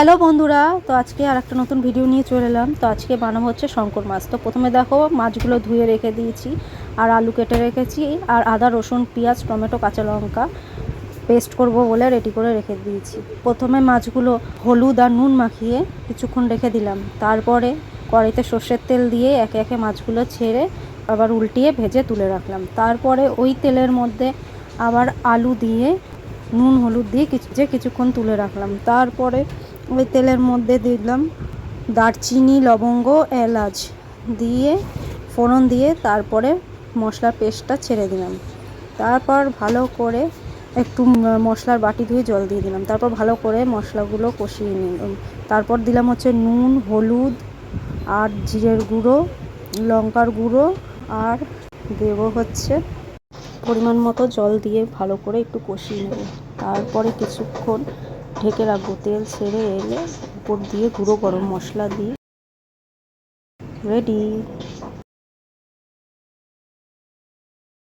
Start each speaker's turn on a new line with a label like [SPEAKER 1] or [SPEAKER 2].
[SPEAKER 1] Hello বন্ধুরা, তো আজকে আর একটা নতুন ভিডিও নিয়ে চলে এলাম। তো আজকে বানাবো হচ্ছে শঙ্কর মাছ। তো প্রথমে দেখো মাছগুলো ধুয়ে রেখে দিয়েছি, আর আলু কেটে রেখেছি, আর আদা রসুন পেঁয়াজ টমেটো কাঁচা লঙ্কা পেস্ট করব বলে রেডি করে রেখে দিয়েছি। প্রথমে মাছগুলো হলুদ আর নুন মাখিয়ে কিছুক্ষণ রেখে দিলাম। তারপরে কড়াইতে সর্ষের তেল দিয়ে একে একে মাছগুলো ছেড়ে আবার উল্টিয়ে ভেজে তুলে রাখলাম। তারপরে ওই তেলের মধ্যে আবার আলু দিয়ে নুন হলুদ দিয়ে কিছুক্ষণ তুলে রাখলাম। তারপরে ওই তেলের মধ্যে দিলাম দারচিনি লবঙ্গ এলাচ দিয়ে ফোড়ন দিয়ে তারপরে মশলার পেস্টটা ছেড়ে দিলাম। তারপর ভালো করে একটু মশলার বাটি ধুয়ে জল দিয়ে দিলাম। তারপর ভালো করে মশলাগুলো কষিয়ে নিলাম। তারপর দিলাম হচ্ছে নুন হলুদ আর জিরের গুঁড়ো লঙ্কার গুঁড়ো, আর দেবো হচ্ছে পরিমাণ মতো জল দিয়ে ভালো করে একটু কষিয়ে নেব। তারপরে কিছুক্ষণ ঢেকে রাখবো। তেল ছেড়ে এলে উপর দিয়ে গুঁড়ো গরম মশলা দিয়ে রেডি।